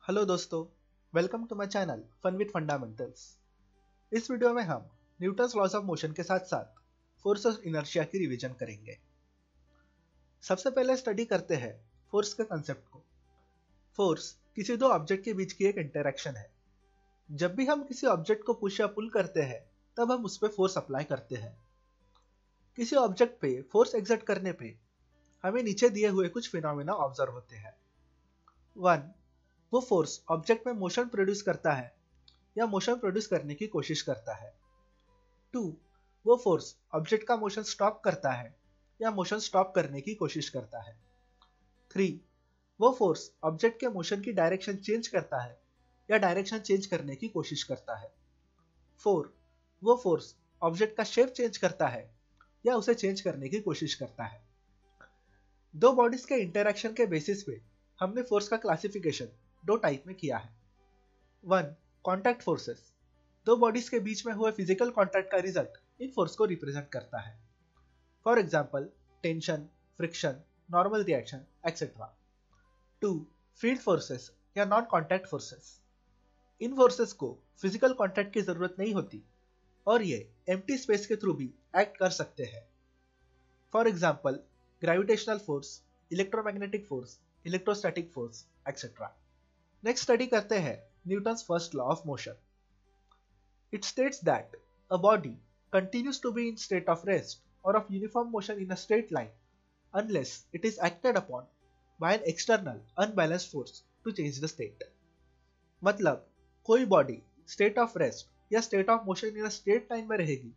Hello दोस्तों, welcome to my channel fun with fundamentals. इस video में हम न्यूटन्स लॉज ऑफ मोशन के साथ साथ फोर्स ऑफ इनर्शिया की रिवीजन करेंगे। सबसे पहले स्टडी करते हैं फोर्स के कंसेप्ट को। फोर्स किसी दो ऑब्जेक्ट के बीच की एक इंटरैक्शन है। जब भी हम किसी ऑब्जेक्ट को पुश या पुल करते हैं तब हम उस पर फोर्स अप्लाई करते हैं। किसी ऑब्जेक्ट पे फोर्स एक्सर्ट करने पे हमें नीचे दिए हुए कुछ फिनोमेना ऑब्जर्व होते हैं। 1. वो फोर्स ऑब्जेक्ट में मोशन प्रोड्यूस करता है या मोशन प्रोड्यूस करने की कोशिश करता है। 2. वो फोर्स ऑब्जेक्ट का मोशन स्टॉप करता है या मोशन स्टॉप करने की कोशिश करता है। 3. वो फोर्स ऑब्जेक्ट के मोशन की डायरेक्शन चेंज करता है या डायरेक्शन चेंज करने की कोशिश करता है। 4. वो फोर्स ऑब्जेक्ट का शेप चेंज करता है या उसे चेंज करने की कोशिश करता है। दो बॉडीज के इंटरैक्शन के बेसिस पे हमने फोर्स का क्लासिफिकेशन दो टाइप में किया है। 1. कॉन्टैक्ट फोर्सेस, दो बॉडीज के बीच में हुए फिजिकल कॉन्टैक्ट का रिजल्ट इन फोर्स को रिप्रेजेंट करता है। For example tension, friction, normal reaction etcetera. 2. Field forces या नॉन कॉन्टैक्ट फोर्सेस, इन फोर्सेस को फिजिकल कॉन्टैक्ट की जरूरत नहीं होती और ये एम्प्टी स्पेस के थ्रू भी एक्ट कर सकते हैं। For example gravitational force, electromagnetic force, electrostatic force etcetera. Next study करते हैं Newton's first law of motion. It states that a body continues to be in state of rest or of uniform motion in a straight line unless it is acted upon by an external unbalanced force to change the state. मतलब कोई body state of rest या state of motion in a straight line में रहेगी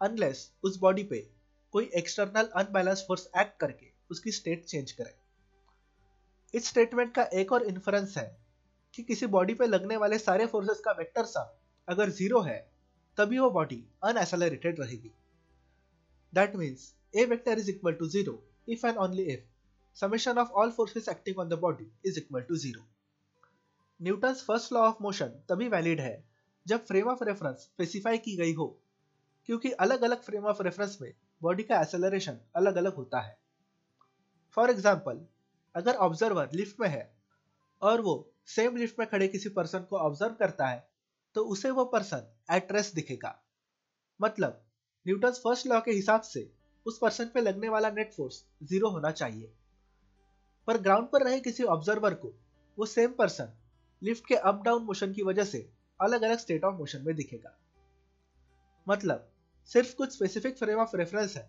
unless उस body पे कोई external unbalance force act करके उसकी स्टेट चेंज करे। इस स्टेटमेंट का एक और इन्फरेंस है कि किसी बॉडी पे लगने वाले सारे फोर्सेस का वेक्टर सम अगर जीरो है तभी वो बॉडी अनएसेलरेटेड रहेगी। That means a vector is equal to zero if and only if summation of all forces acting on the body is equal to zero. Newton's first law of motion तभी valid है जब frame of reference specify की गई हो, क्योंकि अलग अलग frame of reference में बॉडी का एक्सेलरेशन अलग अलग होता है। फॉर एग्जाम्पल अगर ऑब्जर्वर लिफ्ट में है और वो सेम लिफ्ट में खड़े किसी पर्सन को ऑब्जर्व करता है तो उसे वो पर्सन एट रेस्ट दिखेगा। मतलब न्यूटन्स फर्स्ट लॉ के हिसाब से उस पर्सन पे लगने वाला नेट फोर्स जीरो होना चाहिए, पर ग्राउंड पर रहे किसी ऑब्जर्वर को वो सेम पर्सन लिफ्ट के अप डाउन मोशन की वजह से अलग अलग स्टेट ऑफ मोशन में दिखेगा। मतलब सिर्फ कुछ स्पेसिफिक फ्रेम ऑफ रेफरेंस है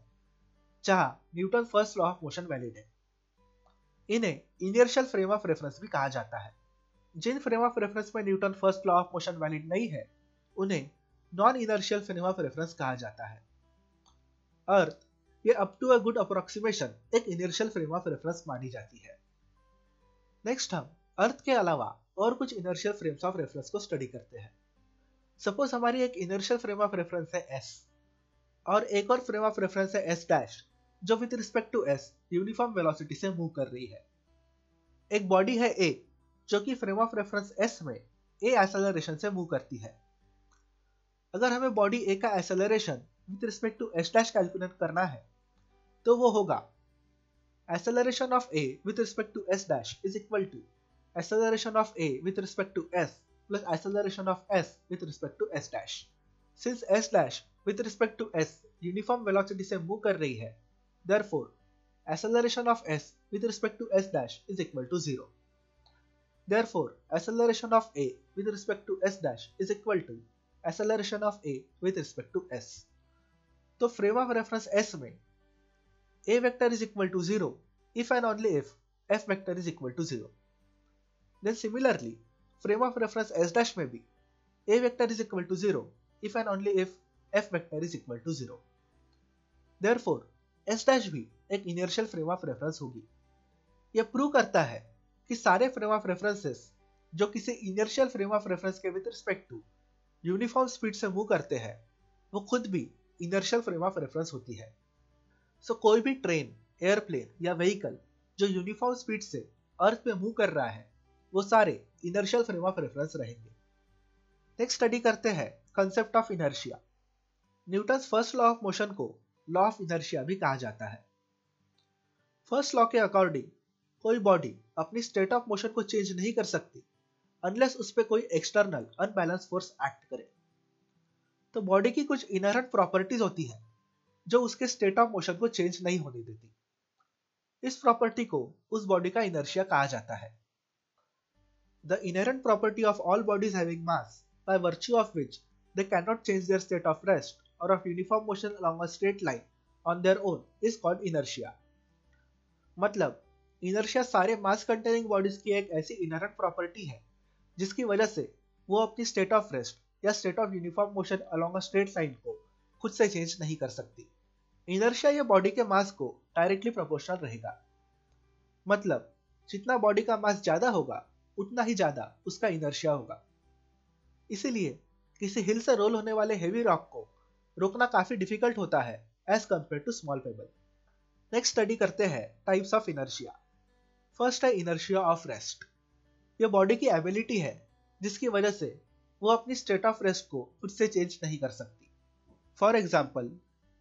जहां Newton first law of motion valid है। इन्हें इनर्शियल फ्रेम ऑफ रेफरेंस भी कहा जाता है। जिन फ्रेम ऑफ रेफरेंस में Newton first law of motion valid नहीं है उन्हें non inertial frame of reference कहा जाता है। अर्थ ये up to a good approximation एक इनर्शियल फ्रेम ऑफ रेफरेंस मानी जाती है। नेक्स्ट हम अर्थ के अलावा और कुछ इनर्शियल फ्रेम्स ऑफ रेफरेंस को स्टडी करते हैं। सपोज हमारी एक इनर्शियल फ्रेम ऑफ रेफरेंस है S और एक और फ्रेम ऑफ रेफरेंस है S डैश जो with respect to S uniform velocity से मूव कर रही है। एक बॉडी है A जो कि फ्रेम ऑफ रेफरेंस S में A एक्सेलरेशन से मूव करती है। अगर हमें बॉडी A का acceleration with respect to S dash calculate करना है तो वो होगा acceleration of A with respect to S dash is equal to acceleration of A with respect to S plus acceleration of S with respect to S dash. Since S dash with respect to S uniform velocity से move कर रही है, therefore acceleration of S with respect to S dash is equal to 0. Therefore, acceleration of A with respect to S dash is equal to acceleration of A with respect to S. तो frame of reference S में A vector is equal to 0 if and only if F vector is equal to 0. Then similarly, frame of reference S dash में भी A vector is equal to 0 if and only if F vector is equal to 0. Therefore, S dash भी एक inertial frame of reference होगी। यह prove करता है कि सारे फ्रेम ऑफ रेफरेंसेस जो किसी इनर्शियल फ्रेम ऑफ रेफरेंस के with respect to uniform speed से मूव करते हैं वो खुद भी इनर्शियल फ्रेम ऑफ रेफरेंस होती है। सो कोई भी ट्रेन, एयरप्लेन या व्हीकल जो यूनिफॉर्म स्पीड से अर्थ पे मूव कर रहा है वो सारे इनर्शियल फ्रेम ऑफ रेफरेंस रहेंगे। नेक्स्ट स्टडी करते हैं concept of inertia. Newton's first law of motion को लॉ ऑफ इनर्शिया भी कहा जाता है। फर्स्ट लॉ के अकॉर्डिंग कोई बॉडी अपनी स्टेट ऑफ मोशन को चेंज नहीं कर सकती अनलेस उस पर कोई एक्सटर्नल अनबैलेंस फोर्स एक्ट करे। तो बॉडी की कुछ इनहेरेंट प्रॉपर्टीज होती है जो उसके स्टेट ऑफ मोशन को चेंज नहीं होने देती। इस प्रॉपर्टी को उस बॉडी का इनर्शिया कहा जाता है। The inherent property of all bodies having mass, by virtue of which they cannot change their state of rest or of uniform motion along a straight line on their own, is called inertia. मतलब inertia सारे mass containing bodies की एक ऐसी inherent property है जिसकी वजह से वो अपनी state of rest या state of uniform motion along a straight line को खुद से change नहीं कर सकती। inertia ये body के mass को directly proportional रहेगा। मतलब जितना body का mass ज्यादा होगा उतना ही ज्यादा उसका इनर्शिया होगा। इसीलिए किसी हिल से रोल होने वाले हेवी रॉक को रोकना काफी डिफिकल्ट होता है as compare to small pebble. Next study करते हैं टाइप्स ऑफ इनर्शिया। फर्स्ट है इनर्शिया ऑफ रेस्ट। ये बॉडी की एबिलिटी है जिसकी वजह से वो अपनी स्टेट ऑफ रेस्ट को खुद से चेंज नहीं कर सकती। फॉर एग्जाम्पल,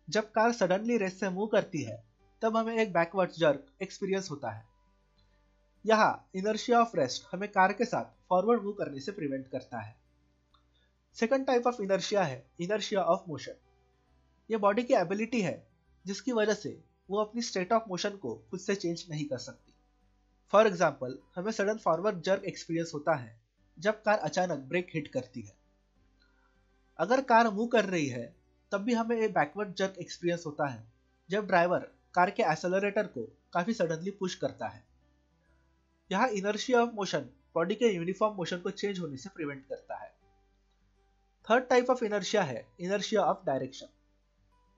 जब कार सडनली रेस्ट से मूव करती है तब हमें एक बैकवर्ड जर्क एक्सपीरियंस होता है। यहाँ इनर्शिया ऑफ रेस्ट हमें कार के साथ फॉरवर्ड मूव करने से प्रिवेंट करता है। सेकंड टाइप ऑफ इनर्शिया है इनर्शिया ऑफ मोशन। ये बॉडी की एबिलिटी है जिसकी वजह से वो अपनी स्टेट ऑफ मोशन को खुद से चेंज नहीं कर सकती। फॉर एग्जाम्पल, हमें सडन फॉरवर्ड जर्क एक्सपीरियंस होता है जब कार अचानक ब्रेक हिट करती है। अगर कार मूव कर रही है तब भी हमें एक बैकवर्ड जर्क एक्सपीरियंस होता है जब ड्राइवर कार के एक्सेलरेटर को काफी सडनली पुश करता है। यहाँ इनर्शिया ऑफ मोशन बॉडी के यूनिफॉर्म मोशन को चेंज होने से प्रिवेंट करता है। थर्ड टाइप ऑफ इनर्शिया है इनर्शिया ऑफ डायरेक्शन।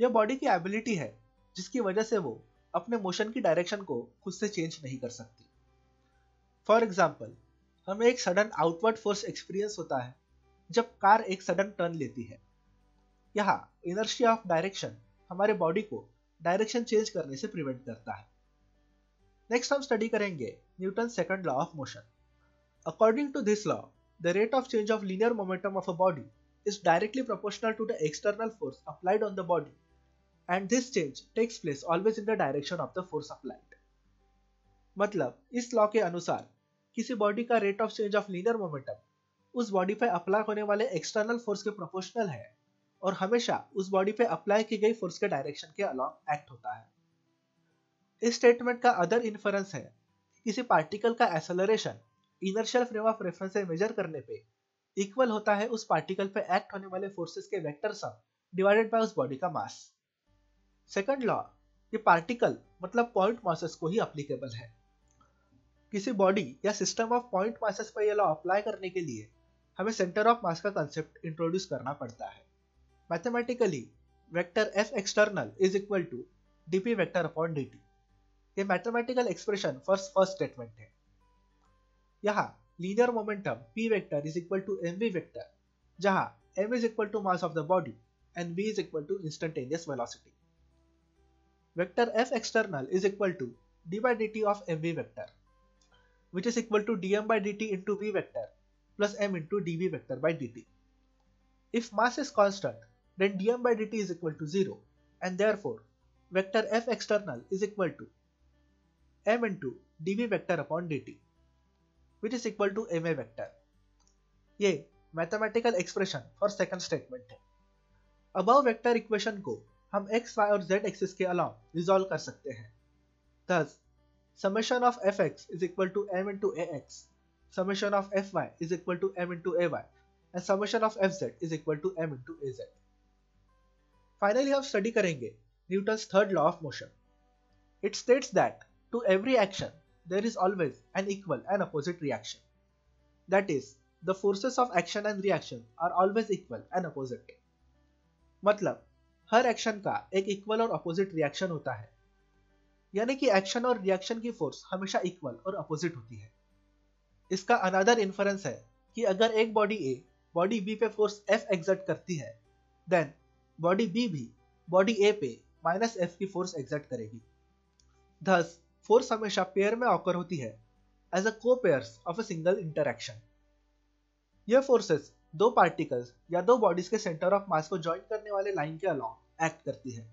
यह बॉडी की एबिलिटी है जिसकी वजह से वो अपने मोशन की डायरेक्शन को खुद से चेंज नहीं कर सकती। फॉर एग्जाम्पल, हमें एक सडन आउटवर्ड फोर्स एक्सपीरियंस होता है जब कार एक सडन टर्न लेती है। यहाँ इनर्शिया ऑफ डायरेक्शन हमारे बॉडी को डायरेक्शन चेंज करने से प्रिवेंट करता है। नेक्स्ट हम स्टडी करेंगे Newton second law of motion. According to this law, the rate of change of linear momentum of a body is directly proportional to the external force applied on the body, and this change takes place always in the direction of the force applied. मतलब इस law के अनुसार किसी body का rate of change of linear momentum उस body पे apply होने वाले एक्सटर्नल फोर्स के प्रोपोर्शनल है और हमेशा उस बॉडी पे अप्लाई की गई फोर्स के डायरेक्शन के अलॉन्ग एक्ट होता है। इस स्टेटमेंट का अदर इन्फरेंस है किसी पार्टिकल का acceleration inertial frame of reference से मेजर करने पे इक्वल होता है उस पार्टिकल पे एक्ट होने वाले फोर्सेस के वेक्टर सम डिवाइडेड बाय उस बॉडी का मास। सेकंड लॉ ये पार्टिकल मतलब पॉइंट मासेस को ही एप्लीकेबल है। किसी बॉडी या सिस्टम ऑफ पॉइंट मासेस पर यह लॉ अप्लाई करने के लिए हमें सेंटर ऑफ मास का कंसेप्ट इंट्रोड्यूस करना पड़ता है। Mathematically vector F external is equal to dp vector upon dt। ये मैथमेटिकल एक्सप्रेशन फर्स्ट स्टेटमेंट है। यहाँ linear momentum p vector is equal to mv vector, जहाँ m is equal to mass of the body and v is equal to instantaneous velocity. Vector f external is equal to d by dt of mv vector, which is equal to dm by dt into v vector plus m into dv vector by dt. If mass is constant, then dm by dt is equal to 0, and therefore vector f external is equal to m into dv vector upon dt, which is equal to ma vector. ये mathematical expression for second statement है। Above vector equation को हम x, y और z axis के अलावा resolve कर सकते हैं। Thus, summation of fx is equal to m into ax, summation of fy is equal to m into ay, and summation of fz is equal to m into az. Finally, हम study करेंगे Newton's third law of motion. It states that to every action there is always an equal and opposite reaction. That is, the forces of action and reaction are always equal and opposite. मतलब हर action का एक equal और opposite reaction होता है, यानी कि action और reaction की फोर्स हमेशा इक्वल और अपोजिट होती है। इसका अनदर इन्फरेंस है कि अगर एक बॉडी A बॉडी B पे फोर्स F एक्सर्ट करती है, देन बॉडी B भी बॉडी A पे माइनस F की फोर्स एक्सर्ट करेगी। Thus, फोर्स हमेशा पेयर में ऑकर होती है as a co-pairs of a single interaction. यह फोर्सेस दो पार्टिकल्स या दो बॉडीज के सेंटर ऑफ मास को ज्वाइन करने वाले लाइन के अलॉन्ग एक्ट करती है।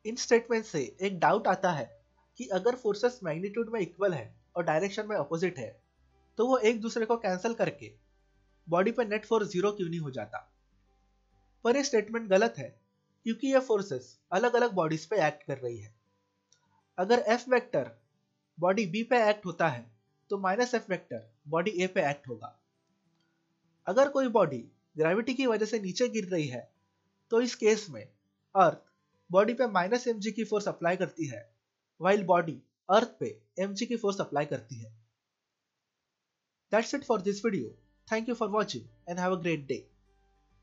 इन स्टेटमेंट से एक डाउट आता है कि अगर फोर्सेस मैग्नीट्यूड में इक्वल है और डायरेक्शन में अपोजिट है, तो वो एक दूसरे को कैंसिल करके बॉडी पे नेट फोर्स जीरो क्यों नहीं हो जाता। पर ये स्टेटमेंट गलत है क्योंकि ये फोर्सेस अलग अलग बॉडीज पे एक्ट कर रही है। अगर F वेक्टर बॉडी B पे एक्ट होता है तो minus F vector body A पे एक्ट होगा। अगर कोई बॉडी ग्रेविटी की वजह से नीचे गिर रही है तो इस केस में अर्थ बॉडी पे माइनस mg की फोर्स अप्लाई करती है, while बॉडी अर्थ पे mg की फोर्स अप्लाई करती है। That's it for this video. Thank you for watching and have a great day.